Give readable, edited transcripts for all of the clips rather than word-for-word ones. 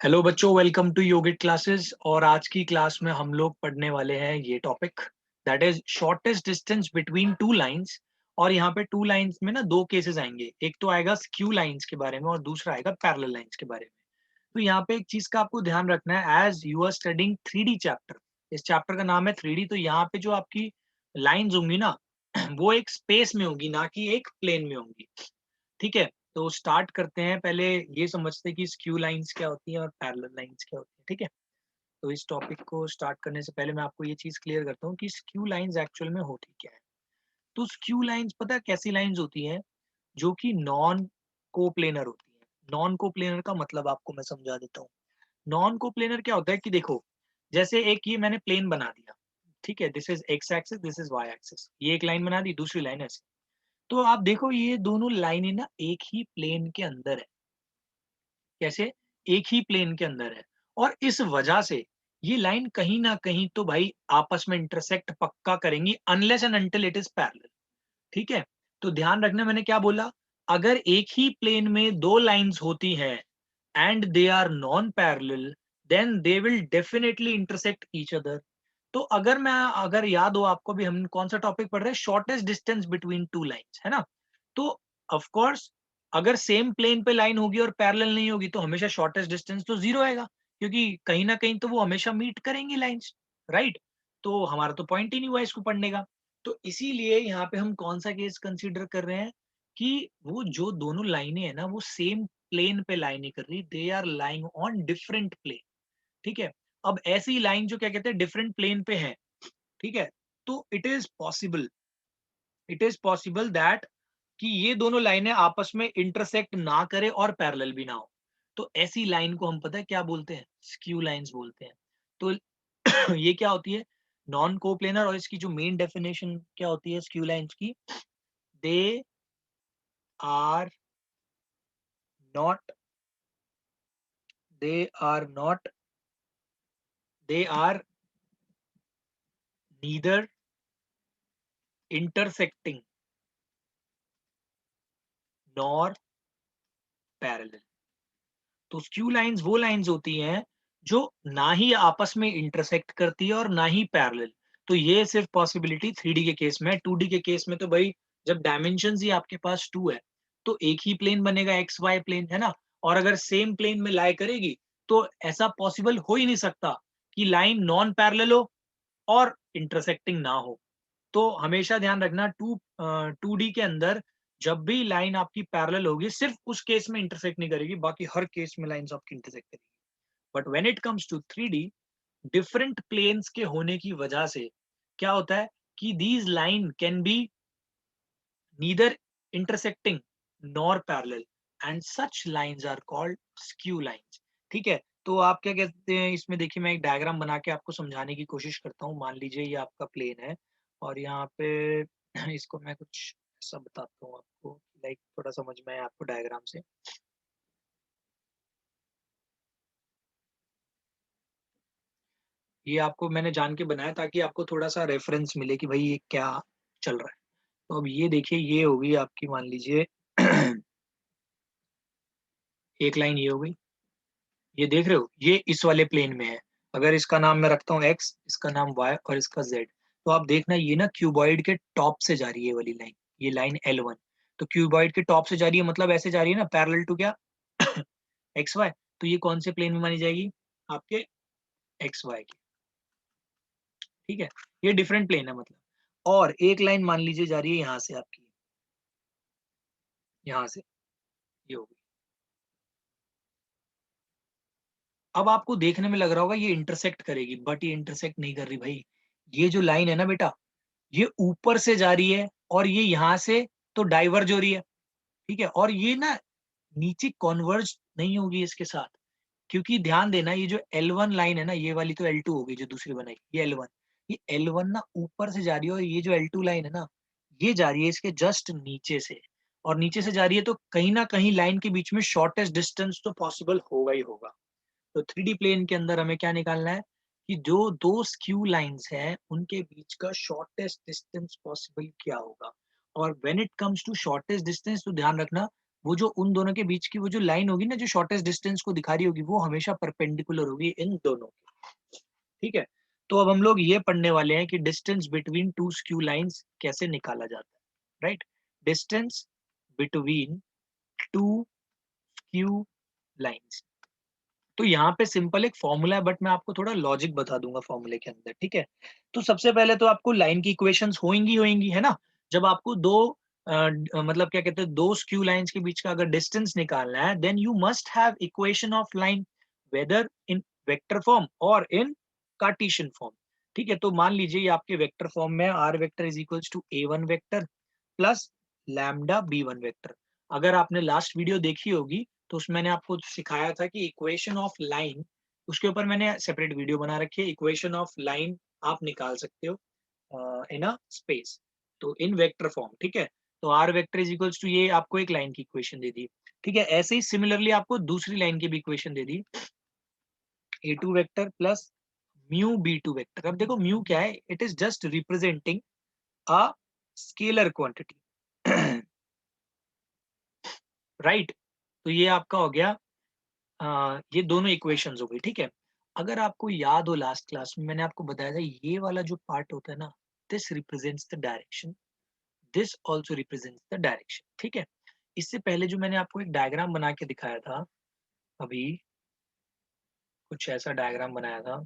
Hello बच्चों, welcome to yogic classes. और आज की क्लास में हम लोग पढ़ने वाले हैं ये topic, that is shortest distance between two lines. और यहाँ पे टू लाइंस में ना दो केसेस आएंगे, एक तो आएगा स्क्यू लाइंस के बारे में और दूसरा आएगा पैरेलल लाइंस के बारे में। तो यहाँ पे एक चीज का आपको ध्यान रखना है, as you are studying 3D chapter, इस चैप्टर का नाम है 3D। तो यहाँ पे जो आपकी लाइंस होंगी ना वो एक स्पेस में होगी, ना कि एक प्लेन में होंगी। ठीक है, तो स्टार्ट करते हैं। पहले ये समझते हैं कि स्क्यू लाइंस क्या होती है और पैरेलल लाइंस क्या होती है। ठीक है, तो इस टॉपिक को स्टार्ट करने से पहले मैं आपको ये चीज क्लियर करता हूँ कि स्क्यू लाइंस एक्चुअल में होती क्या है। तो स्क्यू लाइंस पता है कैसी लाइंस होती है, जो कि नॉन कोप्लेनर होती है। नॉन कोप्लेनर का मतलब आपको मैं समझा देता हूँ। नॉन कोप्लेनर क्या होता है कि देखो, जैसे एक ये मैंने प्लेन बना दिया, ठीक है, this is x axis, this is y axis, ये एक लाइन बना दी, दूसरी लाइन ऐसे। तो आप देखो ये दोनों लाइनें ना एक ही प्लेन के अंदर है। कैसे? एक ही प्लेन के अंदर है। और इस वजह से ये लाइन कहीं ना कहीं तो भाई आपस में इंटरसेक्ट पक्का करेंगी, unless and until it is parallel. ठीक है, तो ध्यान रखना मैंने क्या बोला। अगर एक ही प्लेन में दो लाइंस होती हैं and they are non parallel, then they will definitely intersect each other. तो अगर याद हो आपको, भी हम कौन सा टॉपिक पढ़ रहे हैं, shortest distance between two lines, है ना। तो ऑफ कोर्स अगर सेम प्लेन पे लाइन होगी और पैरेलल नहीं होगी तो हमेशा शॉर्टेस्ट डिस्टेंस तो जीरो आएगा, क्योंकि कहीं ना कहीं तो वो हमेशा मीट करेंगी लाइंस, राइट। तो हमारा तो पॉइंट ही नहीं हुआ इसको पढ़ने का। तो इसीलिए यहाँ पे हम कौन सा केस कंसीडर कर रहे हैं कि वो जो दोनों लाइनें हैं ना वो सेम प्लेन पे लाइन नहीं कर रही, they are lying on different plane. ठीक है, अब ऐसी लाइन जो क्या कहते हैं डिफरेंट प्लेन पे है, ठीक है, तो इट इज पॉसिबल दैट कि ये दोनों लाइनें आपस में इंटरसेक्ट ना करे और पैरेलल भी ना हो। तो ऐसी लाइन को हम पता है क्या बोलते हैं, स्क्यू लाइंस बोलते हैं। तो ये क्या होती है, नॉन कोप्लेनर। और इसकी जो मेन डेफिनेशन क्या होती है स्क्यू लाइंस की, they are not they are not they are neither intersecting nor parallel. तो स्क्यू लाइंस वो लाइंस होती हैं जो ना ही आपस में इंटरसेक्ट करती है और ना ही पैरेलल। तो ये सिर्फ पॉसिबिलिटी 3D के केस में। 2D के केस में तो भाई जब डायमेंशन ही आपके पास 2 है तो एक ही प्लेन बनेगा, एक्स वाई प्लेन, है ना। और अगर सेम प्लेन में लाई करेगी तो ऐसा पॉसिबल हो ही नहीं सकता कि लाइन नॉन पैरेलल हो और इंटरसेक्टिंग ना हो। तो हमेशा ध्यान रखना, 2D के अंदर जब भी लाइन आपकी पैरेलल होगी सिर्फ उस केस में इंटरसेक्ट नहीं करेगी, बाकी हर केस में लाइंस आपकी इंटरसेक्ट करेगी। But when it comes to 3D, different planes के होने की वजह से क्या होता है कि these line can be neither intersecting nor parallel, and such lines are called skew lines. ठीक है, तो आप क्या कहते हैं इसमें, देखिए मैं एक डायग्राम बना के आपको समझाने की कोशिश करता हूँ। मान लीजिए ये आपका प्लेन है और यहाँ पे इसको मैं कुछ ऐसा बताता हूँ आपको, लाइक थोड़ा समझ में आए आपको डायग्राम से। ये आपको मैंने जान के बनाया ताकि आपको थोड़ा सा रेफरेंस मिले कि भाई ये क्या चल रहा है। तो अब ये देखिए, ये होगी आपकी, मान लीजिए एक लाइन ये हो गई, ये देख रहे हो, ये इस वाले प्लेन में है। अगर इसका नाम मैं रखता हूँ एक्स, इसका नाम वाई और इसका जेड, तो आप देखना ये ना क्यूबॉइड के टॉप से जा रही है ये वाली लाइन, ये लाइन L1। तो क्यूबॉइड के टॉप से जा रही है मतलब ऐसे जा रही है ना, पैरेलल टू क्या एक्स वाई। तो ये कौन से प्लेन में मानी जाएगी, आपके एक्स वाई की। ठीक है, ये डिफरेंट प्लेन है मतलब। और एक लाइन मान लीजिए जा रही है यहाँ से आपकी, यहाँ से, ये होगी। अब आपको देखने में लग रहा होगा ये इंटरसेक्ट करेगी, बट ये इंटरसेक्ट नहीं कर रही भाई। ये जो लाइन है ना बेटा, ये ऊपर से जा रही है और ये यहाँ से तो डाइवर्ज हो रही है। ठीक है, और ये ना नीचे कॉन्वर्ज नहीं होगी इसके साथ, क्योंकि ध्यान देना ये जो L1 लाइन है ना, ये वाली तो L2 होगी जो दूसरी बनाई, ये L1। ये L1 ना ऊपर से जा रही है और ये जो L2 लाइन है ना, ये जा रही है इसके जस्ट नीचे से। और नीचे से जा रही है तो कहीं ना कहीं लाइन के बीच में शॉर्टेस्ट डिस्टेंस तो पॉसिबल होगा ही होगा। तो 3D प्लेन के अंदर हमें क्या निकालना है कि जो दो स्क्यू लाइंस हैं उनके बीच का शॉर्टेस्ट डिस्टेंस पॉसिबल क्या होगा। और when it comes to shortest distance तो ध्यान रखना, वो जो उन दोनों के बीच की वो जो लाइन होगी ना, जो शॉर्टेस्ट डिस्टेंस को दिखा रही होगी, वो हमेशा परपेंडिकुलर होगी इन दोनों के। ठीक है, तो अब हम लोग ये पढ़ने वाले हैं कि distance between two skew lines कैसे निकाला जाता है, right. Distance between two skew lines. तो यहाँ पे सिंपल एक फॉर्मूला है, बट मैं आपको थोड़ा लॉजिक बता दूंगा फॉर्मूले के अंदर, ठीक है। तो सबसे पहले तो आपको लाइन की इक्वेशंस होंगी है ना। जब आपको दो मतलब क्या कहते हैं, दो स्क्यू लाइंस के बीच का अगर डिस्टेंस निकालना है, then you must have equation of line, whether in vector form और इन कार्टेशियन फॉर्म। ठीक है, तो मान लीजिए ये आपके वेक्टर फॉर्म में r vector is equals to a1 vector plus lambda b1 vector. अगर आपने लास्ट वीडियो देखी होगी तो उसमें मैंने आपको सिखाया था कि इक्वेशन ऑफ लाइन, उसके ऊपर मैंने सेपरेट वीडियो बना रखी है। इक्वेशन ऑफ लाइन आप निकाल सकते हो इन अ स्पेस, तो इन वेक्टर फॉर्म, ठीक है। तो r vector is equals to, ये आपको एक लाइन की इक्वेशन दे दी, ठीक है। ऐसे ही सिमिलरली आपको दूसरी लाइन की भी इक्वेशन दे दी, a2 vector plus mu b2 vector. अब देखो म्यू क्या है, it is just representing a scalar quantity, right. तो ये आपका हो गया, ये दोनों इक्वेशंस हो गई, ठीक है। अगर आपको याद हो लास्ट क्लास में मैंने आपको बताया था, ये वाला जो पार्ट होता है ना, this represents the direction, this also represents the direction, ठीक है। इससे पहले जो मैंने आपको एक डायग्राम बना के दिखाया था, अभी कुछ ऐसा डायग्राम बनाया था,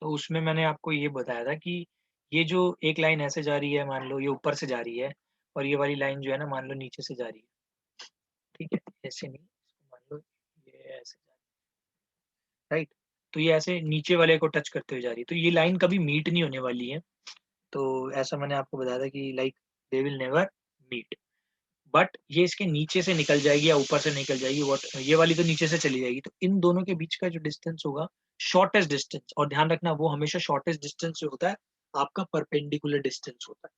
तो उसमें मैंने आपको ये बताया था कि ये जो एक लाइन ऐसे जा रही है, मान लो ये ऊपर से जा रही है, और ये वाली लाइन जो है ना, मान लो नीचे से जा रही है, ठीक है। ऐसे नहीं, मान लो ये ऐसे जा रही है, राइट। तो ये ऐसे नीचे वाले को टच करते हुए जा रही है, तो ये लाइन कभी मीट नहीं होने वाली है। तो ऐसा मैंने आपको बताया था कि like they will never meet, but ये इसके नीचे से निकल जाएगी या ऊपर से निकल जाएगी, वॉट, ये वाली तो नीचे से चली जाएगी। तो इन दोनों के बीच का जो डिस्टेंस होगा, शॉर्टेस्ट डिस्टेंस, और ध्यान रखना वो हमेशा शॉर्टेस्ट डिस्टेंस जो होता है आपका परपेंडिकुलर डिस्टेंस होता है।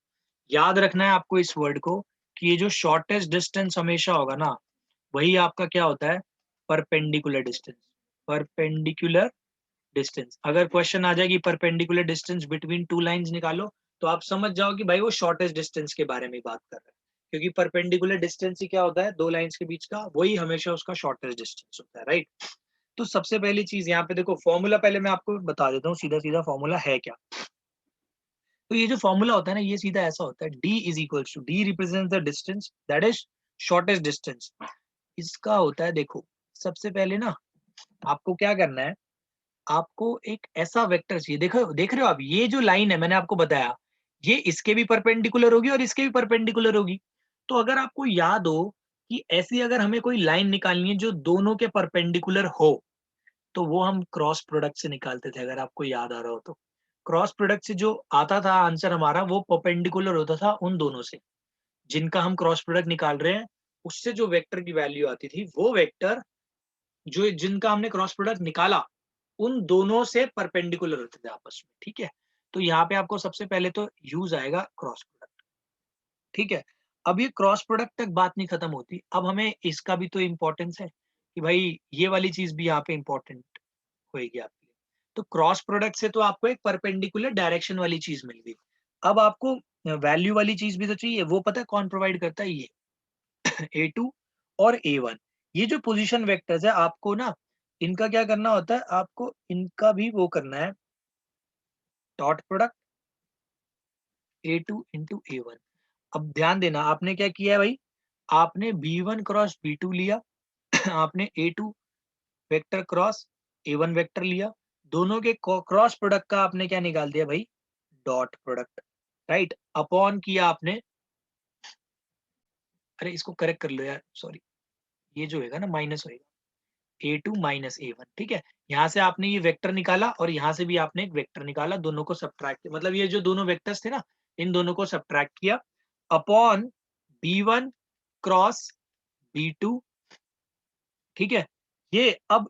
याद रखना है आपको इस वर्ड को, कि ये जो शॉर्टेस्ट डिस्टेंस हमेशा होगा ना, वही आपका क्या होता है, परपेंडिकुलर डिस्टेंस। परपेंडिकुलर डिस्टेंस, अगर क्वेश्चन आ जाए कि perpendicular distance between two lines निकालो, तो आप समझ जाओ कि भाई वो शॉर्टेस्ट डिस्टेंस के बारे में बात कर रहे हैं, क्योंकि परपेंडिकुलर डिस्टेंस ही क्या होता है, दो लाइंस के बीच का, वही हमेशा उसका शॉर्टेस्ट डिस्टेंस होता है, राइट। तो सबसे पहली चीज यहाँ पे देखो, फॉर्मूला पहले मैं आपको बता देता हूँ, सीधा सीधा फॉर्मूला है क्या। तो ये जो फॉर्मूला होता है ना, ये सीधा ऐसा होता है, d is equals to, d represents the distance that is shortest distance. इसका होता है, देखो सबसे पहले ना आपको क्या करना है, आपको एक ऐसा वेक्टर चाहिए, देखो देख रहे हो आप, ये जो लाइन है मैंने आपको बताया, ये इसके भी परपेंडिकुलर होगी और इसके भी परपेंडिकुलर होगी। तो अगर आपको याद हो कि ऐसी अगर हमें कोई लाइन निकालनी है जो दोनों के परपेंडिकुलर हो, तो वो हम क्रॉस प्रोडक्ट से निकालते थे, अगर आपको याद आ रहा हो तो। क्रॉस प्रोडक्ट से जो आता था आंसर हमारा, वो परपेंडिकुलर होता था उन दोनों से, जिनका हम क्रॉस प्रोडक्ट निकाल रहे हैं। उससे जो वेक्टर की वैल्यू आती थी, वो वेक्टर जो जिनका हमने क्रॉस प्रोडक्ट निकाला, उन दोनों से परपेंडिकुलर होते थे आपस में, ठीक है। तो यहाँ पे आपको सबसे पहले तो यूज आएगा क्रॉस प्रोडक्ट, ठीक है। अब ये क्रॉस प्रोडक्ट तक बात नहीं खत्म होती, अब हमें इसका भी तो इम्पोर्टेंस है कि भाई ये वाली चीज भी यहाँ पे इम्पोर्टेंट होएगी आपके लिए। तो क्रॉस प्रोडक्ट से तो आपको एक परपेंडिकुलर डायरेक्शन वाली चीज मिल गई। अब आपको वैल्यू वाली चीज भी तो चाहिए, वो पता है कौन प्रोवाइड करता है, ये A2 और A1। ये जो पोजीशन वेक्टर्स है, आपको ना इनका क्या करना होता है, आपको इनका भी वो करना है, dot product A2 into A1। अब ध्यान देना, आपने क्या किया है भाई, आपने B1 क्रॉस B2 लिया, आपने A2 vector cross A1 vector लिया, दोनों के क्रॉस प्रोडक्ट का आपने क्या निकाल दिया भाई, डॉट प्रोडक्ट, राइट। अपॉन किया आपने, अरे इसको करेक्ट कर लो यार, सॉरी, ये जो होगा ना माइनस होएगा, A2 माइनस A1, ठीक है। यहाँ से आपने ये वेक्टर निकाला और यहाँ से भी आपने एक वेक्टर निकाला, दोनों को सब्ट्रैक्ट, मतलब ये जो दोनों वेक्टर्स थे ना, इन दोनों को सब्ट्रैक्ट किया, अपॉन B1 क्रॉस B2, ठीक है। ये अब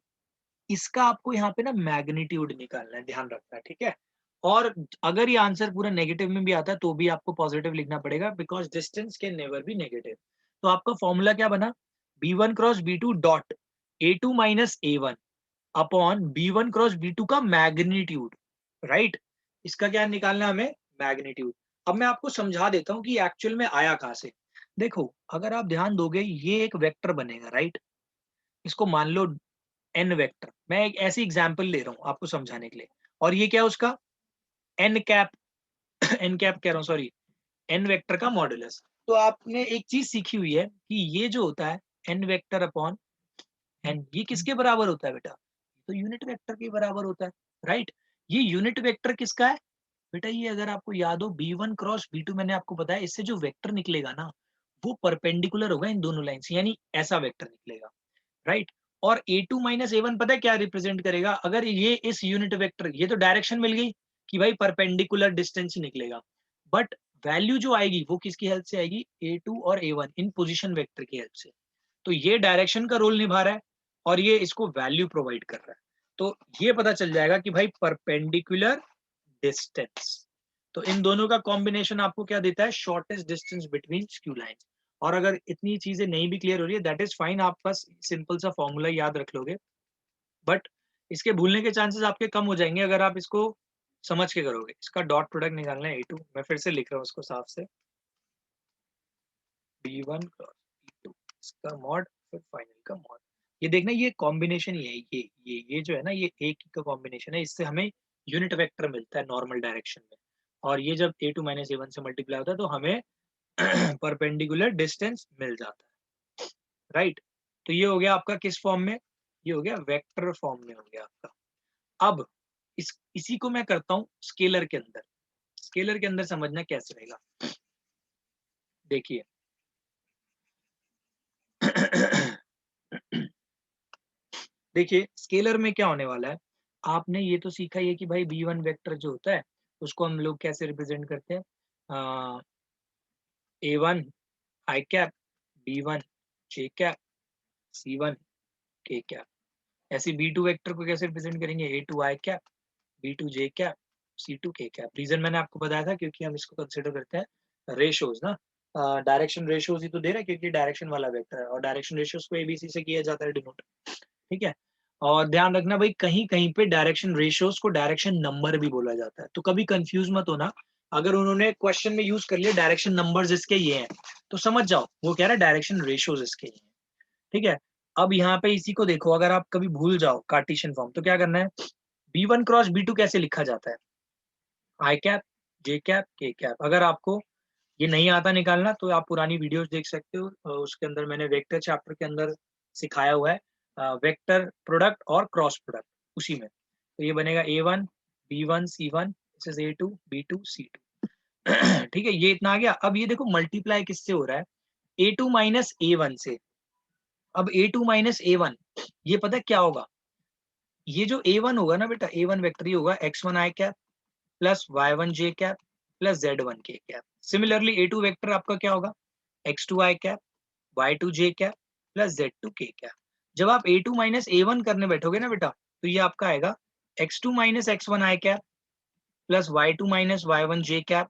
इसका आपको यहाँ पे ना मैग्नीट्यूड निकालना है, ध्यान रखना है, ठीक है। और अगर ये आंसर पूरा नेगेटिव में भी आता है तो भी आपको पॉजिटिव लिखना पड़ेगा, because distance can never be negative. तो आपका फॉर्मूला क्या बना, B1 cross B2 dot A2 minus A1 upon B1 cross B2 का मैग्नीट्यूड, राइट। इसका क्या निकालना है हमें, मैग्नीट्यूड। अब मैं आपको समझा देता हूँ कि एक्चुअल में आया कहाँ से। देखो अगर आप ध्यान दोगे ये एक वेक्टर बनेगा, राइट? इसको मान लो एन वेक्टर, मैं एक ऐसी एग्जांपल ले रहा हूँ आपको समझाने के लिए। और ये क्या है उसका एन कैप एन कैप कह रहा हूँ, सॉरी, एन वेक्टर का मॉडुलस। तो आपने एक चीज सीखी हुई है कि ये जो होता है एन वेक्टर अपॉन एन, ये किसके बराबर होता है बेटा? तो यूनिट वेक्टर के बराबर होता है, राइट? ये यूनिट वेक्टर किसका है बेटा? ये अगर आपको याद हो B1 क्रॉस B2, मैंने आपको बताया इससे जो वेक्टर निकलेगा ना वो परपेंडिकुलर होगा इन दोनों लाइन से, यानी ऐसा वेक्टर निकलेगा, राइट? और A2 माइनस A1 पता है क्या रिप्रेजेंट करेगा? अगर ये इस यूनिट वेक्टर, ये तो डायरेक्शन मिल गई कि भाई परपेंडिकुलर डिस्टेंस निकलेगा, बट वैल्यू जो आएगी वो किसकी हेल्प से आएगी? A2 और A1 इन पोजीशन वेक्टर की हेल्प से। तो ये डायरेक्शन का रोल निभा रहा है और ये इसको वैल्यू प्रोवाइड कर रहा है। तो ये पता चल जाएगा कि भाई परपेंडिकुलर डिस्टेंस, तो इन दोनों का कॉम्बिनेशन आपको क्या देता है? Shortest distance between skew lines. और अगर इतनी चीजें नहीं भी क्लियर हो रही है, दैट इज फाइन, आप बस सिंपल सा फॉर्मूला याद रख लोगे, बट इसके भूलने के चांसेस आपके कम हो जाएंगे अगर आप इसको समझ के करोगे। इसका डॉट प्रोडक्ट निकालना है A2, मैं फिर से लिख रहा हूँ इसको साफ से, B1 क्रॉस B2, इसका मॉड फिर फाइनल का मॉड। ये देखना ये कॉम्बिनेशन ही है, ये जो है ना ये एक का कॉम्बिनेशन है, इससे हमें यूनिट वेक्टर मिलता है नॉर्मल डायरेक्शन में। और ये जब A2 माइनस A1 से मल्टीप्लाई होता है तो हमें परपेंडिकुलर डिस्टेंस मिल जाता है, राइट? तो ये हो गया आपका किस फॉर्म में? ये हो गया वेक्टर फॉर्म में हो गया आपका। अब इसी को मैं करता हूँ स्केलर के अंदर। स्केलर के अंदर समझना कैसे रहेगा, देखिए। देखिए स्केलर में क्या होने वाला है, आपने ये तो सीखा ही है कि भाई B1 वेक्टर जो होता है उसको हम लोग कैसे रिप्रेजेंट करते हैं? A1 आई कैप, B1 जे कैप, C1 के कैप। ऐसे B2 वेक्टर को कैसे रिप्रेजेंट करेंगे? A2 आई कैप, B2 जे कैप, C2 के कैप। रीजन मैंने आपको बताया था क्योंकि हम इसको कंसिडर करते हैं रेशियोज ना, डायरेक्शन रेशियोज ही तो दे रहा है क्योंकि डायरेक्शन वाला वेक्टर है और डायरेक्शन रेशियोज को ABC से किया जाता है डिनोट, ठीक है? और ध्यान रखना भाई कहीं कहीं पे डायरेक्शन रेशियोज को डायरेक्शन नंबर भी बोला जाता है, तो कभी कंफ्यूज मत होना। अगर उन्होंने क्वेश्चन में यूज कर लिया डायरेक्शन नंबर्स इसके ये हैं तो समझ जाओ वो कह रहा है डायरेक्शन रेशियोज इसके ये हैं, ठीक है? अब यहाँ पे इसी को देखो, अगर आप कभी भूल जाओ कार्टेशियन फॉर्म तो क्या करना है? B1 क्रॉस B2 कैसे लिखा जाता है? आई कैप, जे कैप, के कैप। अगर आपको ये नहीं आता निकालना तो आप पुरानी वीडियोस देख सकते हो, उसके अंदर मैंने वेक्टर चैप्टर के अंदर सिखाया हुआ है वेक्टर प्रोडक्ट और क्रॉस प्रोडक्ट, उसी में। तो ये बनेगा A1 B1 C1, this is A2 B2 C2। ठीक है, ये इतना आ गया। अब ये देखो मल्टीप्लाई किससे हो रहा है? A2 माइनस A1 से। अब A2 माइनस A1 ये पता है क्या होगा? ये जो A1 होगा ना बेटा, A1 वेक्टर ये होगा X1 i cap plus Y1 j cap plus Z1 k cap. Similarly A2 vector आपका क्या होगा? X2 आई कैप, Y2 जे कैप प्लस Z2 के कैप। जब आप A2 माइनस A1 करने बैठोगे ना बेटा तो ये आपका आएगा X2 minus X1 i cap plus Y2 minus Y1 j cap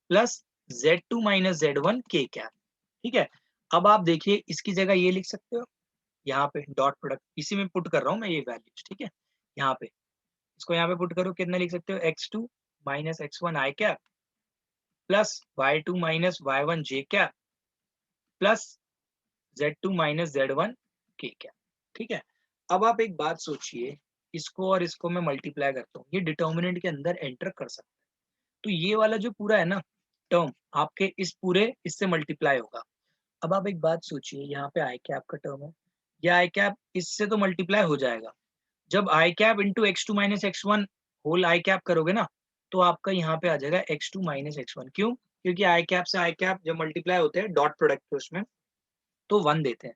plus Z2 minus Z1 k cap, ठीक है? अब आप देखिए इसकी जगह ये लिख सकते हो, यहाँ पे डॉट प्रोडक्ट इसी में पुट कर रहा हूँ मैं ये वैल्यूज, ठीक है? यहाँ पे इसको यहाँ पे पुट करो, कितना लिख सकते हो? X2 minus X1 i cap plus Y2 minus Y1 j cap plus Z2 minus Z1 k cap, ठीक है? अब आप एक बात सोचिए, इसको और इसको मैं मल्टीप्लाई करता हूँ, ये डिटर्मिनेंट के अंदर एंटर कर सकता है। तो ये वाला जो पूरा है ना टर्म आपके इस पूरे इससे मल्टीप्लाई होगा। अब आप एक बात सोचिए, यहाँ पे आई कैप का टर्म है, ये आई कैप इससे तो मल्टीप्लाई हो जाएगा। जब i cap into X2 minus X1 whole i cap करोगे ना तो आपका यहाँ पे आ जाएगा X2 माइनस X1। क्यों? क्योंकि आई कैप से आई कैप जब मल्टीप्लाई होते हैं डॉट प्रोडक्ट के उसमें तो 1 देते हैं।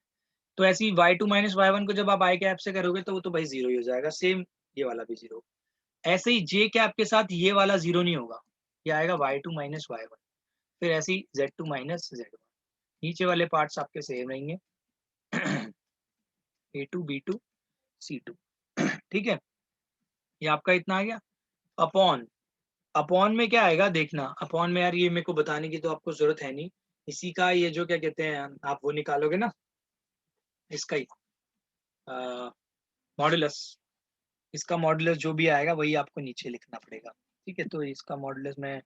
तो ऐसे ही Y2 माइनस Y1 को जब आप आई कैप से करोगे तो वो तो भाई जीरो ही हो जाएगा, सेम ये वाला भी जीरो। ऐसे ही जे कैप के साथ ये वाला जीरो नहीं होगा, ये आएगा Y2 माइनस Y1। फिर ऐसे ही Z2 माइनस Z1। नीचे वाले पार्ट्स आपके सेम रहेंगे। A2 B2 C2, ठीक है? ये आपका इतना आ गया। अपॉन, अपॉन में क्या आएगा देखना, अपॉन में यार ये मेरे को बताने की तो आपको जरूरत है नहीं, इसी का ये जो क्या कहते हैं आप वो निकालोगे ना, इसका ही मॉडुलस, इसका मॉडुलस जो भी आएगा वही आपको नीचे लिखना पड़ेगा, ठीक है? तो इसका मॉडुलस में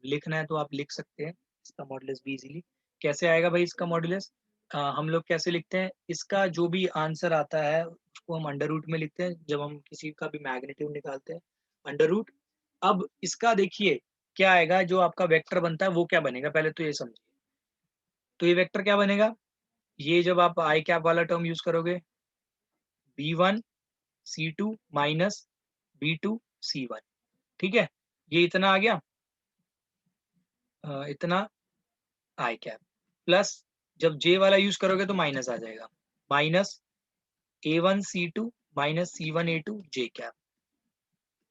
लिखना है तो आप लिख सकते हैं, इसका मॉडुलस भी इजीली कैसे आएगा भाई इसका मॉडुलस? हम लोग कैसे लिखते हैं इसका जो भी आंसर आता है उसको हम अंडर रूट में लिखते हैं जब हम किसी का भी मैग्नीट्यूड निकालते हैं अंडर रूट। अब इसका देखिए क्या आएगा, जो आपका वेक्टर बनता है वो क्या बनेगा पहले तो ये समझिए। तो ये वेक्टर क्या बनेगा, ये जब आप आई कैप वाला टर्म यूज करोगे B1 C2 minus B2 C1, ठीक है, ये इतना आ गया, इतना आई कैप प्लस जब J वाला यूज करोगे तो माइनस आ जाएगा, minus A1 C2 minus C1 A2 J cap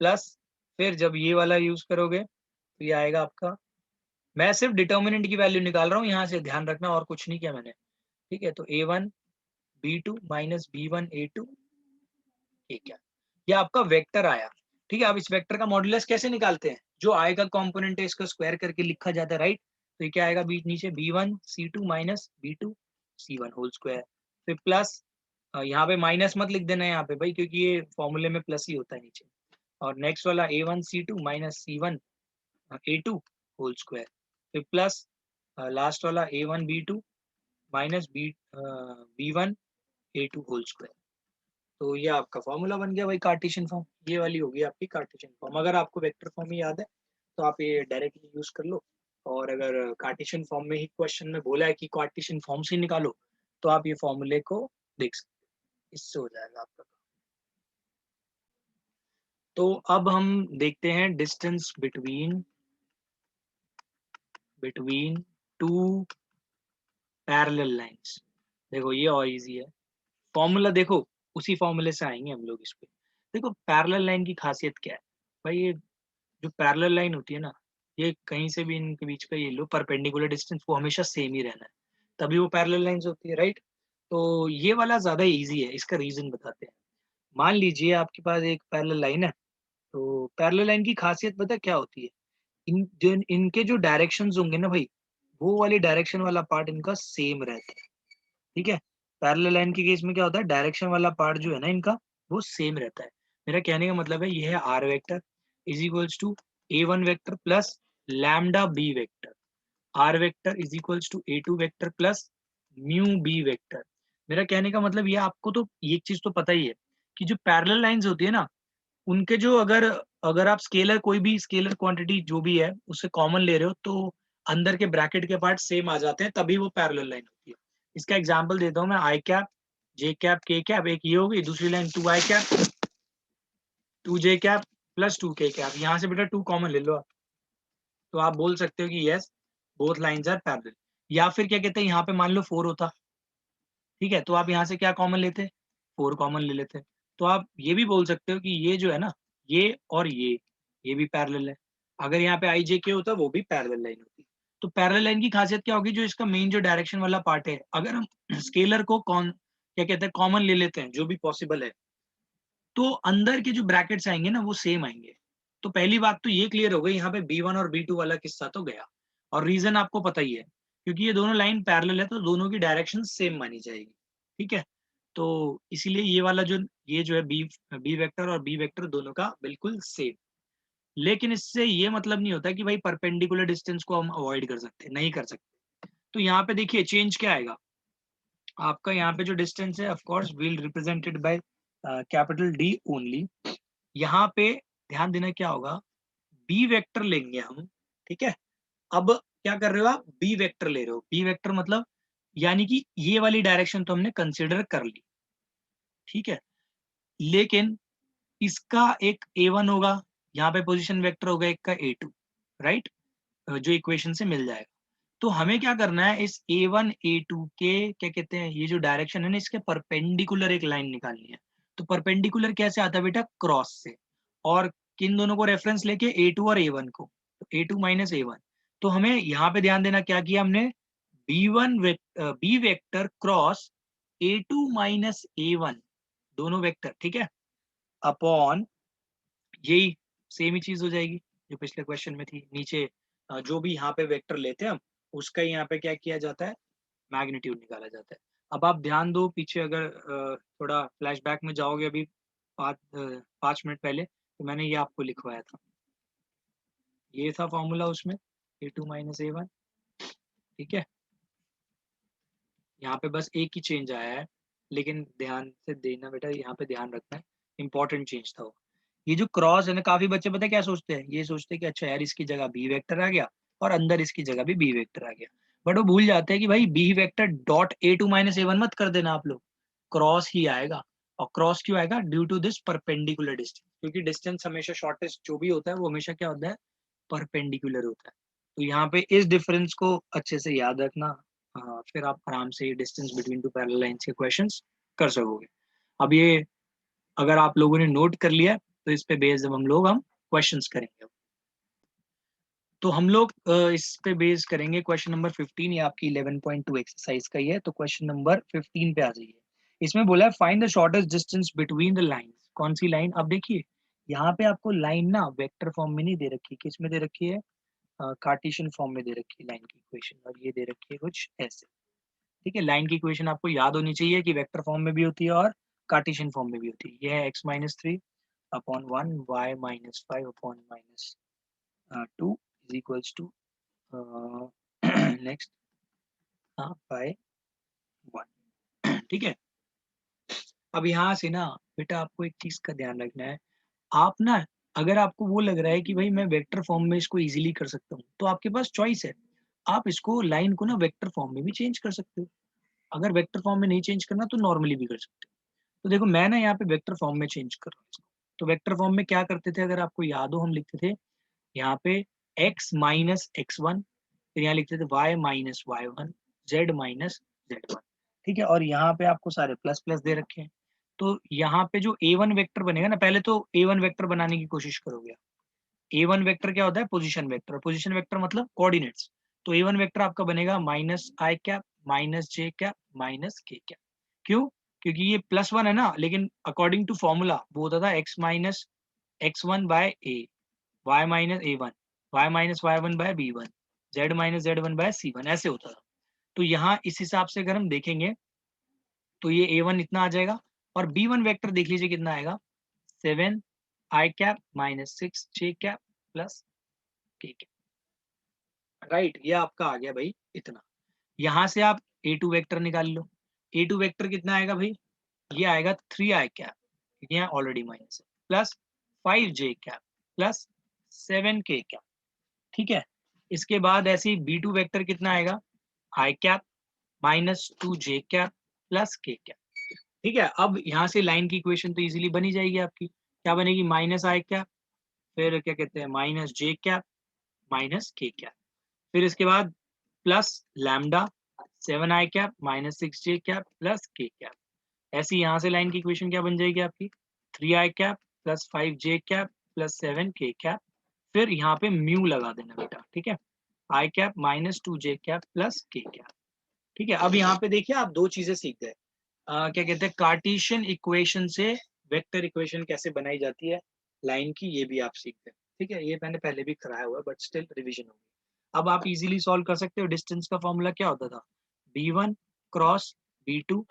plus फिर जब ये वाला यूज करोगे तो ये आएगा आपका, मैं सिर्फ डिटर्मिनेंट की वैल्यू निकाल रहा हूँ यहाँ से, ध्यान रखना और कुछ नहीं किया मैंने, ठीक है। तो A1 B2 minus B1 A2 ठीक है, ये आपका वेक्टर आया, ठीक है। अब इस वेक्टर का मॉड्यूलस कैसे निकालते हैं, जो आई का कंपोनेंट है इसका स्क्वायर करके लिखा जाता है, राइट। तो ये क्या आएगा बीच नीचे B1 C2 minus B2 C1 whole square, फिर प्लस यहाँ पे माइनस मत लिख देना यहाँ पे भाई, क्योंकि ये फॉर्मूले में प्लस ही होता है नीचे, और नेक्स्ट वाला A1 C2 minus C1 A2 whole square, फिर प्लस लास्ट वाला A1 B2 minus B1 A2 whole square. तो ये आपका फॉर्मूला बन गया भाई कार्टेशियन फॉर्म, ये वाली होगी आपकी कार्टेशियन फॉर्म। अगर आपको वेक्टर फॉर्म ही याद है तो आप ये डायरेक्टली यूज कर लो, और अगर कार्टेशियन फॉर्म में ही क्वेश्चन में बोला है कि कार्टेशियन फॉर्म से निकालो तो आप ये फॉर्मूले को देख सकते हो, इससे हो जाएगा आपका। तो अब हम देखते हैं distance between two parallel lines. देखो ये और इजी है, फॉर्मूला देखो उसी फॉर्मूले से आएंगे हम लोग इस पे। देखो पैरेलल लाइन की खासियत क्या है भाई, ये जो पैरेलल लाइन होती है ना, ये कहीं से भी इनके बीच का ये लो परपेंडिकुलर डिस्टेंस वो हमेशा सेम ही रहना है, तभी वो पैरेलल लाइंस होती है, राइट। तो ये वाला ज्यादा इजी है, इसका रीजन बताते हैं। मान लीजिए आपके पास एक पैरेलल लाइन है, तो पैरेलल लाइन की खासियत पता है क्या होती है, इनके जो डायरेक्शंस होंगे ना भाई, वो वाली डायरेक्शन वाला पार्ट इनका सेम रहता है, ठीक है। पैरेलल लाइन के केस में क्या होता है, डायरेक्शन वाला पार्ट जो है ना इनका वो सेम रहता है। मेरा कहने का मतलब है ये है r vector is equals to A1 vector plus lambda b vector, r vector is equals to A2 vector plus mu b vector. मेरा कहने का मतलब ये आपको तो ये चीज तो पता ही है कि जो पैरेलल लाइंस होती है ना, उनके जो अगर अगर आप स्केलर कोई भी स्केलर क्वांटिटी जो भी है उससे कॉमन ले रहे हो तो अंदर के ब्रैकेट के पार्ट सेम आ जाते हैं, तभी वो पैरेलल लाइन होती है। इसका एग्जांपल देता हूँ मैं, आई कैप जे कैप के कैप, एक ये हो गई, दूसरी लाइन 2 आई कैप 2 जे कैप प्लस 2 के कैप, यहाँ से बेटा 2 कॉमन ले लो आप, तो आप बोल सकते हो कि yes both lines are parallel. या फिर क्या कहते हैं, यहाँ पे मान लो 4 होता, ठीक है, तो आप यहाँ से क्या कॉमन लेते, 4 कॉमन ले लेते। तो आप ये भी बोल सकते हो कि ये जो है ना, ये और ये भी पैरेलल है। अगर यहाँ पे आई जे के होता वो भी पैरेलल लाइन होती। तो पैरेलल लाइन की खासियत क्या होगी, जो इसका मेन जो डायरेक्शन वाला पार्ट है, अगर हम स्केलर को कौन क्या कहते हैं कॉमन ले लेते हैं जो भी पॉसिबल है, तो अंदर के जो ब्रैकेट्स आएंगे ना वो सेम आएंगे। तो पहली बात तो ये क्लियर हो गई, यहाँ पे B1 और B2 वाला किस्सा तो गया, और रीजन आपको पता ही है, क्योंकि ये दोनों लाइन पैरेलल है तो दोनों की डायरेक्शन सेम मानी जाएगी, ठीक है। तो इसीलिए ये वाला जो ये जो है बी बी वेक्टर और बी वेक्टर दोनों का बिल्कुल सेम। लेकिन इससे ये मतलब नहीं होता कि भाई परपेंडिकुलर डिस्टेंस को हम अवॉइड कर सकते, नहीं कर सकते। तो यहाँ पे देखिए चेंज क्या आएगा, आपका यहाँ पे जो डिस्टेंस है of course will represented by capital D only. यहाँ पे ध्यान देना क्या होगा, बी वेक्टर लेंगे हम, ठीक है। अब क्या कर रहे हो आप, बी वेक्टर ले रहे हो, बी वेक्टर मतलब यानी कि ये वाली डायरेक्शन तो हमने कंसिडर कर ली, ठीक है। लेकिन इसका एक A1 होगा, यहाँ पे पोजीशन वेक्टर होगा एक का A2, राइट, जो इक्वेशन से मिल जाएगा। तो हमें क्या करना है, इस A1 A2 के क्या कहते हैं, ये जो डायरेक्शन है ना इसके परपेंडिकुलर एक लाइन निकालनी है। तो परपेंडिकुलर कैसे आता है बेटा, क्रॉस से, और किन दोनों को रेफरेंस लेके A2 और A1 को, तो A2 माइनस A1। तो हमें यहाँ पे ध्यान देना क्या किया हमने, B vector cross A2 minus A1 दोनों वेक्टर, ठीक है, अपॉन यही सेम ही चीज हो जाएगी जो पिछले क्वेश्चन में थी नीचे, जो भी यहाँ पे वेक्टर लेते हैं हम उसका ही यहाँ पे क्या किया जाता है, मैग्नीट्यूड निकाला जाता है। अब आप ध्यान दो पीछे, अगर थोड़ा फ्लैशबैक में जाओगे अभी 5 मिनट पहले, तो मैंने ये आपको लिखवाया था, ये था फॉर्मूला उसमें A2 माइनस A1, ठीक है, यहाँ पे बस एक ही चेंज आया है, लेकिन ध्यान से देना बेटा, यहाँ पे ध्यान रखना है, इंपॉर्टेंट चेंज था वो। ये जो क्रॉस है ना, काफी बच्चे पता है क्या सोचते हैं, ये सोचते हैं कि अच्छा यार इसकी जगह बी वेक्टर आ गया और अंदर इसकी जगह भी बी वेक्टर आ गया, बट वो भूल जाते हैं कि भाई b vector dot a two minus a one मत कर देना आप लोग, क्रॉस ही आएगा। और क्रॉस क्यों आएगा? Due to this perpendicular distance, क्योंकि डिस्टेंस हमेशा शॉर्टेस्ट जो भी होता है वो हमेशा क्या होता है, परपेंडिकुलर होता है। तो यहाँ पे इस डिफरेंस को अच्छे से याद रखना, फिर आप आराम से distance between two parallel lines के क्वेश्चंस कर सकोगे। अब ये अगर आप लोगों ने नोट कर लिया तो इस पे बेस्ड हम क्वेश्चंस करेंगे। तो हम लोग इस पे बेस करेंगे क्वेश्चन नंबर 15, ये आपकी 11.2 एक्सरसाइज का ही है। तो क्वेश्चन नंबर 15 पे आ जाइए। इसमें बोला है find the shortest distance between the lines. कौन सी लाइन? अब देखिए यहाँ पे आपको लाइन ना वेक्टर फॉर्म में नहीं दे रखी, किस में दे रखी है? कार्टेशियन फॉर्म में दे रखी है लाइन की इक्वेशन, और ये दे रखी है कुछ ऐसे। ठीक है, लाइन की इक्वेशन आपको याद होनी चाहिए कि वेक्टर फॉर्म में भी होती है और कार्टेशियन फॉर्म में भी होती है। ये है x minus three upon one, y minus five upon minus two is equals to next by one. ठीक है, अब यहाँ से ना बेटा आपको एक चीज का ध्यान रखना है। आप ना, अगर आपको वो लग रहा है कि भाई मैं वेक्टर फॉर्म में इसको इजीली कर सकता हूँ, तो आपके पास चॉइस है, आप इसको लाइन को ना वेक्टर फॉर्म में भी चेंज कर सकते हो। अगर वेक्टर फॉर्म में नहीं चेंज करना तो नॉर्मली भी कर सकते हो। तो देखो मैं ना यहाँ पे वेक्टर फॉर्म में चेंज कर रहा हूँ इसको। तो वेक्टर फॉर्म में क्या करते थे, अगर आपको याद हो, हम लिखते थे यहाँ पे x माइनस एक्स वन, फिर यहाँ लिखते थे y minus y one, z minus z one. ठीक है, और यहाँ पे आपको सारे प्लस प्लस दे रखे हैं। तो यहाँ पे जो a1 वेक्टर बनेगा ना, पहले तो a1 वेक्टर बनाने की कोशिश करोगे। a1 वेक्टर क्या होता है? Position vector. पोजीशन वेक्टर मतलब कोऑर्डिनेट्स। तो a1 वेक्टर आपका बनेगा माइनस आई कैप माइनस जे कैप माइनस के कैप। क्यों? क्योंकि ये प्लस वन है ना, लेकिन अकॉर्डिंग टू फॉर्मूला वो होता था x minus x one by a, y minus a one, y minus y one by b one, z minus z one by c one, ऐसे होता था। तो यहाँ इस हिसाब से अगर हम देखेंगे तो ये ए वन इतना आ जाएगा, और बी वन वैक्टर देख लीजिए कितना आएगा, सेवन आई कैप माइनस सिक्स जे कैप प्लस के कैप। राइट, ये आपका आ गया भाई इतना। यहाँ से आप ए टू वैक्टर निकाल लो। ए टू वैक्टर कितना आएगा भाई? ये आएगा थ्री आई कैप, क्योंकि यहाँ ऑलरेडी माइनस है, प्लस फाइव जे कैप प्लस सेवन के कैप। ठीक है, इसके बाद ऐसे ही बी टू वैक्टर कितना आएगा? आई कैप माइनस टू जे कैप प्लस के कैप। ठीक है, अब यहाँ से लाइन की इक्वेशन तो इजीली बनी जाएगी आपकी। क्या बनेगी? माइनस आई कैप, फिर क्या कहते हैं माइनस जे कैप माइनस के कैप, फिर इसके बाद प्लस लैम्डा सेवन आई कैप माइनस सिक्स जे कैप प्लस के कैप। ऐसी यहाँ से लाइन की इक्वेशन क्या बन जाएगी आपकी? थ्री आई कैप प्लस फाइव जे कैप प्लस सेवन के कैप, फिर यहाँ पे म्यू लगा देना बेटा। ठीक है, i cap minus two J cap plus के कैप। ठीक है, अब यहाँ पे देखिए आप दो चीजें सीख गए। क्या कहते हैं, कार्टेशियन इक्वेशन से वेक्टर इक्वेशन कैसे बनाई जाती है लाइन की, ये भी आप सीख गए। ठीक है, ये मैंने पहले भी कराया हुआ है, बट स्टिल रिवीजन होगी। अब आप इजीली सॉल्व कर सकते हो। डिस्टेंस का फॉर्मूला क्या होता था? B one cross b two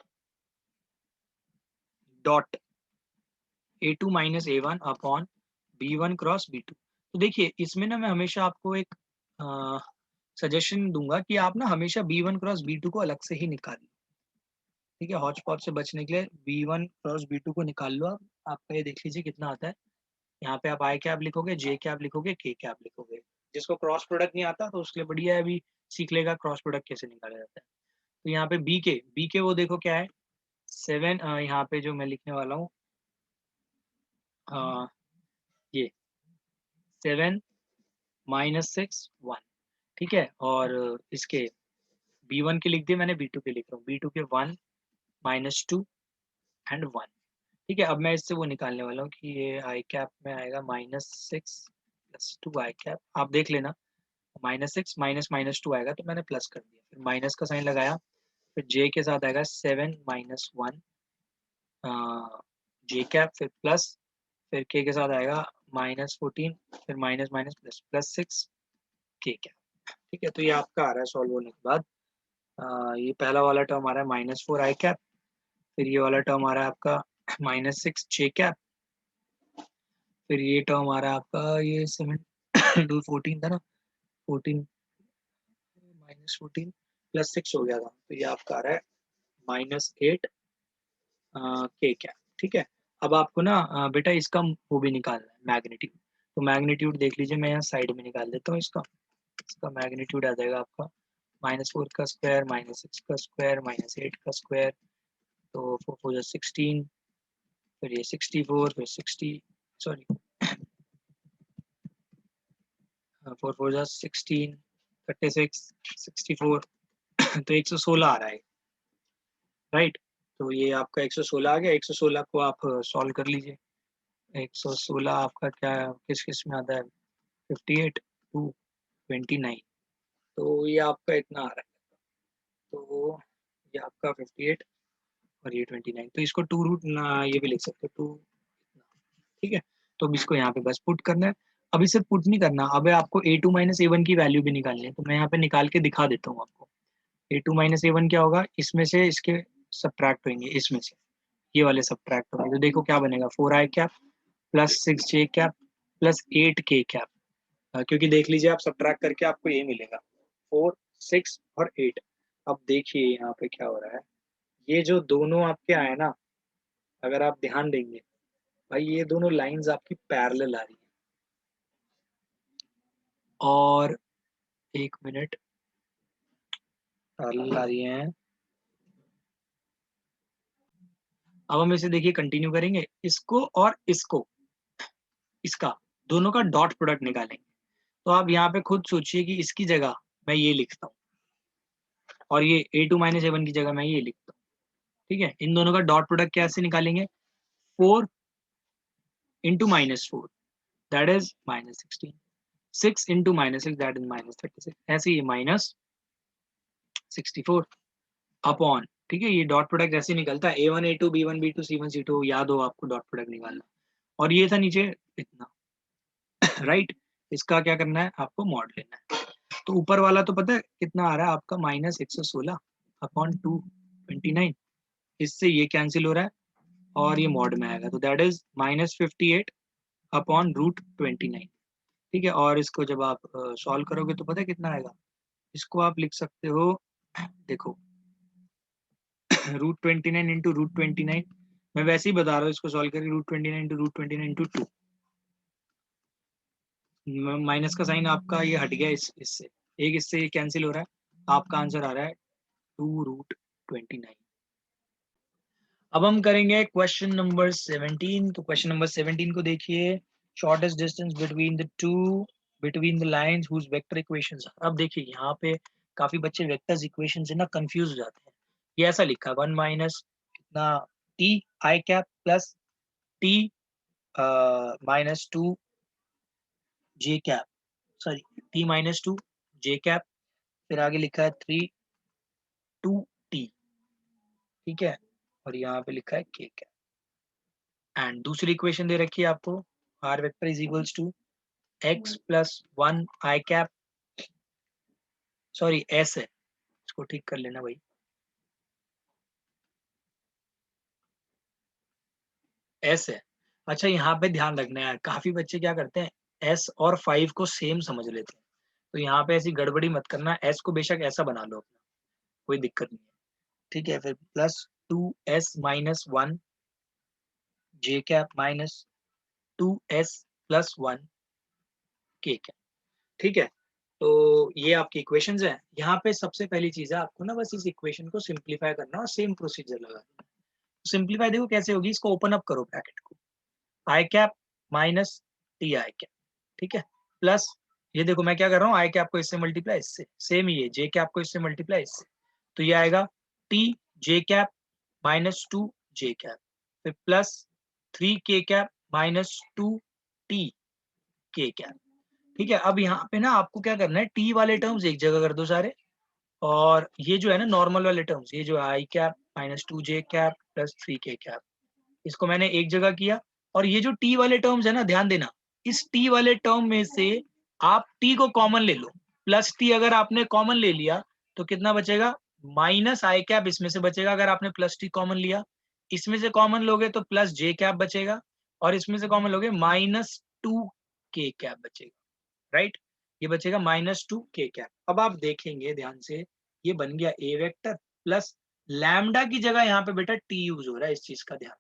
dot a two minus a one upon b one cross b two. तो देखिए इसमें ना मैं हमेशा आपको एक सजेशन दूंगा कि आप ना हमेशा b one cross b two को अलग से ही निकालिए। ठीक है, हॉच पॉच से बचने के लिए b one cross b two को निकाल लो आप। आपका ये देख लीजिए कितना आता है। यहाँ पे आप आई कैप लिखोगे, जे कैप लिखोगे, के कैप लिखोगे। जिसको क्रॉस प्रोडक्ट नहीं आता तो उसके लिए बढ़िया है, अभी सीख लेगा क्रॉस प्रोडक्ट कैसे निकाला जाता है। तो यहाँ पे बी के वो देखो क्या है, सेवन। यहाँ पे जो मैं लिखने वाला हूँ ये सेवन माइनस सिक्स वन। ठीक है, और इसके बी वन के लिख दिए मैंने, बी टू के लिख रहा हूँ। बी टू के one minus two and one. ठीक है, अब मैं इससे वो निकालने वाला हूँ कि ये आई कैप में आएगा माइनस सिक्स प्लस टू आई कैप। आप देख लेना, minus six minus minus two आएगा तो मैंने प्लस कर दिया, फिर माइनस का साइन लगाया, फिर जे के साथ आएगा सेवन माइनस वन जे कैप, फिर प्लस, फिर के साथ आएगा माइनस फोर्टीन, फिर minus minus plus plus six के कैप। ठीक है, तो ये आपका आ रहा है सॉल्व होने के बाद। ये पहला वाला टर्म आ रहा है माइनस फोर आई कैप, फिर ये वाला टर्म आ रहा है आपका माइनस सिक्स जे कैप, फिर ये टर्म आ रहा है आपका ये सेवन टू फोर्टीन था ना, फोर्टीन -14 +6 हो गया था, तो ये आपका आ रहा है -8 के कैप। ठीक है, अब आपको ना बेटा इसका वो भी निकालना है, मैग्नीट्यूड। तो मैग्नीट्यूड देख लीजिए, मैं यहाँ साइड में निकाल देता हूँ इसका मैग्नीट्यूड आ जाएगा आपका -4 का स्क्वायर -6 का स्क्वायर -8 का स्क्वायर, तो 4 4 जा 16, फिर ये 64, फिर 60, सॉरी 4 4 जा 16, 36, 64 तो 116 आ रहा है, राइट। तो ये आपका 116 आ गया। 116 को आप सॉल्व कर लीजिए। 116 आपका क्या किस किस में आता है, 58 टू 29, तो ये आपका इतना आ रहा है। तो ये आपका 58 और ये 29, तो इसको टू रूट ना ये भी लिख सकते हो 2। ठीक है, तो अब इसको यहाँ पे बस पुट करना है। अब इसे पुट नहीं करना, अब आपको a2 माइनस a1 की वैल्यू भी निकालनी है, तो मैं यहाँ पे निकाल के दिखा देता हूँ आपको। a2 माइनस a1 क्या होगा, इसमें से इसके सब्ट्रैक्ट होंगे, इसमें से ये वाले सब्ट्रैक्ट होंगे, तो देखो क्या बनेगा, 4i cap plus 6j cap plus 8k cap, क्योंकि देख लीजिए आप सब्ट्रैक्ट करके आपको ये मिलेगा 4, 6 और 8। अब देखिए यहाँ पे क्या हो रहा है, ये जो दोनों आपके आए ना, अगर आप ध्यान देंगे भाई, ये दोनों लाइंस आपकी पैरेलल आ रही है। और एक मिनट, पैरेलल आ रही हैं। अब हम इसे देखिए कंटिन्यू करेंगे, इसको और इसको, इसका दोनों का डॉट प्रोडक्ट निकालेंगे। तो आप यहाँ पे खुद सोचिए कि इसकी जगह मैं ये लिखता हूँ और ये a2 माइनस a1 की जगह मैं ये लिखता हूँ। ठीक है, इन दोनों का डॉट प्रोडक्ट कैसे निकालेंगे, 4 into -4 that is -16, 6 into -6 that is -36, ऐसे ही -64 अपॉन, ठीक है, ये डॉट प्रोडक्ट ऐसे निकलता है a1 a2 b1 b2 c1 c2, याद हो आपको डॉट प्रोडक्ट निकालना। और ये था नीचे इतना, राइट। इसका क्या करना है, आपको मॉड लेना है। तो ऊपर वाला तो पता है कितना आ रहा है आपका, -116 अपॉन 229, इससे ये कैंसिल हो रहा है और ये मॉड में आएगा, तो दैट इज -58 अपॉन √29। ठीक है, और इसको जब आप सॉल्व करोगे तो पता है कितना आएगा, इसको आप लिख सकते हो, देखो √29 इंटू √29, मैं वैसे ही बता रहा हूँ इसको सॉल्व करके, √29 इंटू √29 इंटू 2, माइनस का साइन आपका ये हट गया, इससे एक इससे ये कैंसिल हो रहा है, आपका आंसर आ रहा है 2√29। अब हम करेंगे क्वेश्चन नंबर 17। तो क्वेश्चन नंबर 17 को देखिए, shortest distance between the lines whose vector equations. अब देखिए यहाँ पे काफी बच्चे वेक्टर्स इक्वेशन से ना कंफ्यूज हो जाते हैं। ये ऐसा लिखा है 1 माइनस कितना T i cap plus T -2 J cap, sorry T -2 J cap, फिर आगे लिखा है 3 2 टी, ठीक है, और यहाँ पे लिखा है के कैप। एंड दूसरी इक्वेशन दे रखी है आपको, r vector is equals to x plus 1 i cap, sorry s है, इसको ठीक कर लेना भाई, एस है। अच्छा यहाँ पे ध्यान रखना है, काफी बच्चे क्या करते हैं, एस और 5 को सेम समझ लेते हैं, तो यहाँ पे ऐसी गड़बड़ी मत करना, एस को बेशक ऐसा बना लो अपना, कोई दिक्कत नहीं है। ठीक है, फिर प्लस 2s माइनस 1 जे कैप माइनस 2s प्लस 1 के कैप। ठीक है, तो ये आपकी इक्वेशंस है। यहाँ पे सबसे पहली चीज है, आपको ना बस इस इक्वेशन को सिंप्लीफाई करना और सेम प्रोसीजर लगा देना। सिंप्लीफाई देखो कैसे होगी, इसको ओपन अप करो ब्रैकेट को, i cap minus t i cap, ठीक है, प्लस ये देखो मैं क्या कर रहा हूँ, आई कैप को इससे मल्टीप्लाई इससे, सेम ही है जे कैप को इससे मल्टीप्लाई इससे, तो ये आएगा टी जे कैप -2 जे कैप, फिर प्लस 3 के कैप -2 टी के कैप। ठीक है, अब यहाँ पे ना आपको क्या करना है, टी वाले टर्म्स एक जगह कर दो सारे, और ये जो है ना नॉर्मल वाले टर्म्स, ये जो आई कैप -2 जे कैप प्लस 3 के कैप, इसको मैंने एक जगह किया। और ये जो टी वाले टर्म्स है ना, ध्यान देना, इस टी वाले टर्म में से आप टी को कॉमन ले लो, प्लस टी अगर आपने कॉमन ले लिया तो कितना बचेगा, माइनस आई कैप इसमें से बचेगा, अगर आपने प्लस टी कॉमन लिया, इसमें से कॉमन लोगे तो प्लस जे कैप बचेगा, और इसमें से कॉमन लोगे -2 के कैप बचेगा, राइट। ये बचेगा -2 k कैप। अब आप देखेंगे ध्यान से, ये बन गया a वेक्टर प्लस लैम्डा की जगह यहाँ पे बेटा t यूज हो रहा है, इस चीज का ध्यान,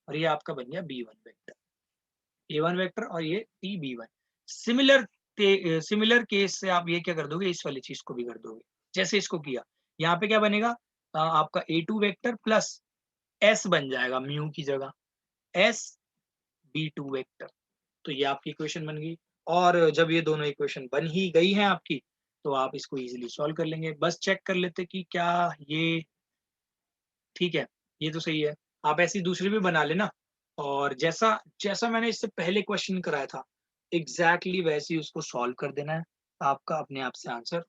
और ये आपका बन गया b1 वेक्टर, a1 वेक्टर और ये t b1। सिमिलर केस से आप ये क्या कर दोगे, इस वाली चीज को भी कर दोगे जैसे इसको किया। यहाँ पे क्या बनेगा, आपका a2 वेक्टर प्लस s बन जाएगा म्यू की जगह s b2 वेक्टर। तो ये आपकी इक्वेशन बन गई। और जब ये दोनों इक्वेशन बन ही गई हैं आपकी, तो आप इसको इजीली सॉल्व कर लेंगे। बस चेक कर लेते कि क्या ये ठीक है, ये तो सही है। आप ऐसी दूसरी भी बना लेना, और जैसा जैसा मैंने इससे पहले क्वेश्चन कराया था एग्जैक्टली वैसे ही उसको सॉल्व कर देना है, आपका अपने आप से आंसर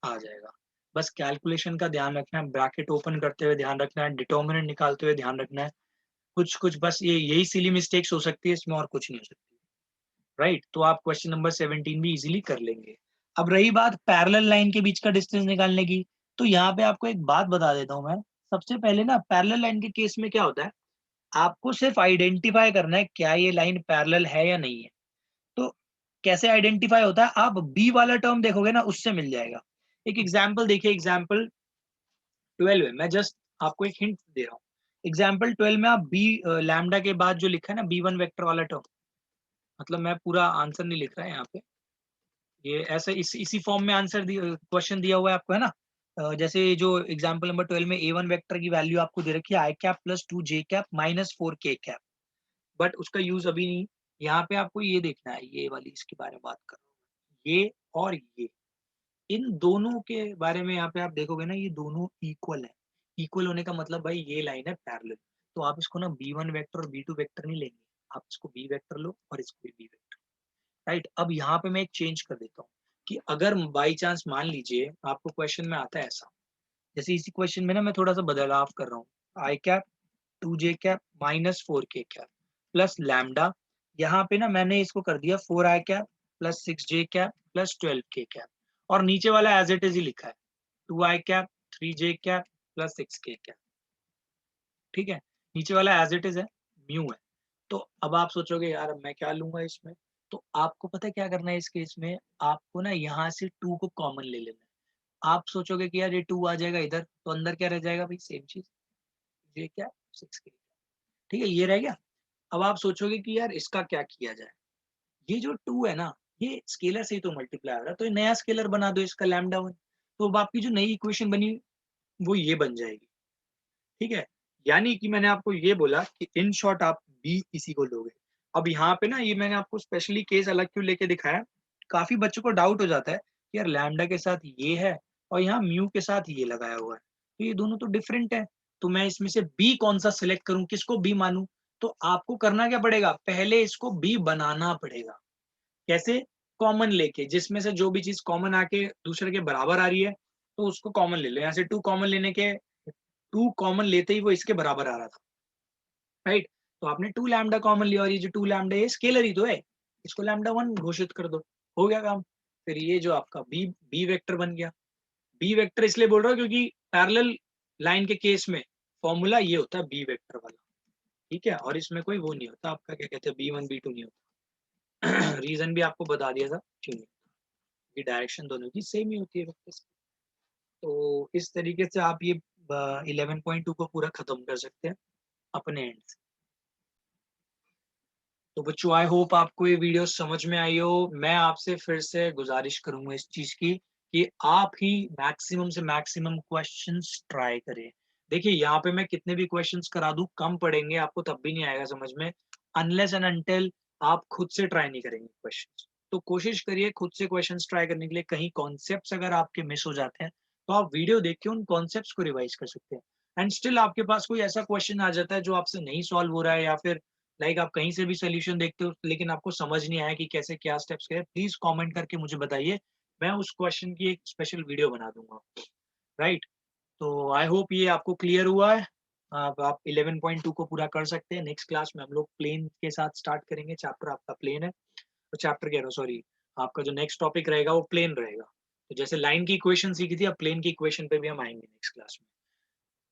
आ जाएगा। बस कैलकुलेशन का ध्यान रखना है, ब्रैकेट ओपन करते हुए ध्यान रखना है, डिटर्मिनेंट निकालते हुए ध्यान रखना है। कुछ कुछ बस ये यही सिली मिस्टेक्स हो सकती है, इसमें और कुछ नहीं हो सकती। राइट, तो आप क्वेश्चन नंबर 17 भी इजीली कर लेंगे। अब रही बात पैरेलल लाइन के बीच का डिस्टेंस निकालने की, तो यहाँ पे आपको एक बात बता देता हूँ मैं। सबसे पहले ना पैरेलल लाइन के केस में क्या होता है, आपको सिर्फ आइडेंटिफाई करना है क्या ये लाइन पैरेलल है या नहीं है। तो कैसे आइडेंटिफाई होता है, आप बी वाला टर्म देखोगे ना, उससे मिल जाएगा। एक एग्जाम्पल देखिए, एग्जाम्पल 12 है, मैं जस्ट आपको एक हिंट दे रहा हूँ। एग्जाम्पल 12 में आप बी लैम्डा के बाद जो लिखा है ना b1 वेक्टर वाला टर्म, मतलब मैं पूरा आंसर नहीं लिख रहा है यहाँ पे, ये ऐसे इसी फॉर्म में आंसर क्वेश्चन दिया हुआ है आपको, है ना। जैसे जो एग्जांपल नंबर 12 में a1 वेक्टर की वैल्यू आपको दे रखी है i cap plus 2 j cap minus 4 k cap, but उसका यूज अभी नहीं। यहाँ पे आपको ये देखना है, ये वाली इसके बारे में बात कर रहा हूँ, ये और ये, इन दोनों के बारे में यहाँ पे आप देखोगे ना, ये दोनों इक्वल है। इक्वल होने का मतलब भाई ये लाइन है पैरेलल। तो आप इसको ना b1 वेक्टर और b2 वेक्टर नहीं लेंगे, आप इसको b वेक्टर लो और इसको b वेक्टर। राइट, अब यहाँ पे मैं एक चेंज कर देता हूँ कि अगर बाई चांस मान लीजिए आपको क्वेश्चन में आता है ऐसा, जैसे इसी क्वेश्चन में ना मैं थोड़ा सा बदलाव कर रहा हूँ, i cap 2 j cap minus 4 k cap plus lambda, यहाँ पे ना मैंने इसको कर दिया 4 i cap plus 6 j cap plus 12 k cap, और नीचे वाला एज इट इज ही लिखा है 2 i cap 3 j cap plus 6 k cap. ठीक है, नीचे वाला एज इट इज है, म्यू है। तो अब आप सोचोगे यार अब मैं क्या लूंगा इसमें, तो आपको पता है क्या करना है इस केस में, आपको ना यहाँ से 2 को कॉमन ले लेना है। आप सोचोगे कि यार ये 2 आ जाएगा इधर, तो अंदर क्या रह जाएगा भाई, सेम चीज, ये क्या 6 के, ठीक है ये रह गया। अब आप सोचोगे कि यार इसका क्या किया जाए, ये जो 2 है ना, ये स्केलर से ही तो मल्टीप्लाई हो रहा है, तो ये नया स्केलर बना दो इसका लैम्डा 1। तो अब आपकी जो नई इक्वेशन बनी वो ये बन जाएगी। ठीक है, यानी कि मैंने आपको ये बोला कि इन शॉर्ट आप बी इसी को लोगे। अब यहाँ पे ना ये मैंने आपको स्पेशली केस अलग क्यों लेके दिखाया, काफी बच्चों को डाउट हो जाता है कि यार लैम्डा के साथ ये है और यहाँ म्यू के साथ ये लगाया हुआ है, तो ये दोनों तो डिफरेंट है, तो मैं इसमें से बी कौन सा सिलेक्ट करूं, किसको बी मानूं। तो आपको करना क्या पड़ेगा, पहले इसको बी बनाना पड़ेगा। कैसे, कॉमन लेके, जिसमें से जो भी चीज कॉमन आके दूसरे के बराबर आ रही है तो उसको कॉमन ले लो। यहाँ से 2 कॉमन लेने के, 2 कॉमन लेते ही वो इसके बराबर आ रहा था। राइट, तो आपने 2 लैम्डा कॉमन लिया, और ये जो 2 लैम्डा ये स्केलर ही तो है, इसको लैम्डा 1 घोषित कर दो, हो गया काम। फिर ये जो आपका बी बी वेक्टर बन गया। बी वेक्टर इसलिए बोल रहा हूँ क्योंकि पैरेलल लाइन के केस में फॉर्मूला ये होता है बी वेक्टर वाला। ठीक है, और इसमें कोई वो नहीं होता आपका, क्या कहते हैं, b1 b2 नहीं होता। रीजन भी आपको बता दिया था क्यों नहीं, कि डायरेक्शन दोनों की सेम ही होती है वेक्टर्स की। तो इस तरीके से आप ये 11.2 को पूरा खत्म कर सकते हैं अपने एंड से। तो बच्चों आई होप आपको ये वीडियो समझ में आई हो। मैं आपसे फिर से गुजारिश करूंगा इस चीज की कि आप ही मैक्सिमम से मैक्सिमम क्वेश्चंस ट्राई करें। देखिए यहाँ पे मैं कितने भी क्वेश्चंस करा दूं कम पड़ेंगे आपको, तब भी नहीं आएगा समझ में, अनलेस एंड अनटिल आप खुद से ट्राई नहीं करेंगे क्वेश्चंस। तो कोशिश करिए खुद से क्वेश्चंस ट्राई करने के लिए। कहीं कॉन्सेप्ट्स अगर आपके मिस हो जाते हैं तो आप वीडियो देख के उन कॉन्सेप्ट्स को रिवाइज कर सकते हैं। एंड स्टिल आपके पास कोई ऐसा क्वेश्चन आ जाता है जो आपसे नहीं सॉल्व हो रहा है, या फिर आप कहीं से भी सोल्यूशन देखते हो लेकिन आपको समझ नहीं आया कि कैसे क्या स्टेप्स करें, प्लीज कमेंट करके मुझे बताइए, मैं उस क्वेश्चन की एक स्पेशल वीडियो बना दूंगा। राइट, तो आई होप ये आपको क्लियर हुआ है। आप 11.2 को पूरा कर सकते हैं। नेक्स्ट क्लास में हम लोग प्लेन के साथ स्टार्ट करेंगे, चैप्टर आपका प्लेन है, तो चैप्टर कह रहा हूँ सॉरी, आपका जो नेक्स्ट टॉपिक रहेगा वो प्लेन रहेगा। तो जैसे लाइन की इक्वेशन सीखी थी, अब प्लेन की इक्वेशन पे भी हम आएंगे नेक्स्ट क्लास में।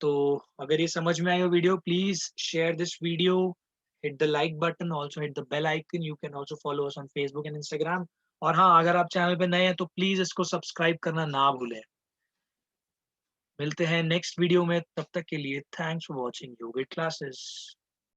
तो अगर ये समझ में आई हो video, please share this video, hit the like button, also hit the bell icon. You can also follow us on Facebook and Instagram. और हाँ, अगर आप चैनल पे नए हैं तो प्लीज इसको सब्सक्राइब करना ना भूलें। मिलते हैं नेक्स्ट वीडियो में, तब तक के लिए thanks for watching yoga classes.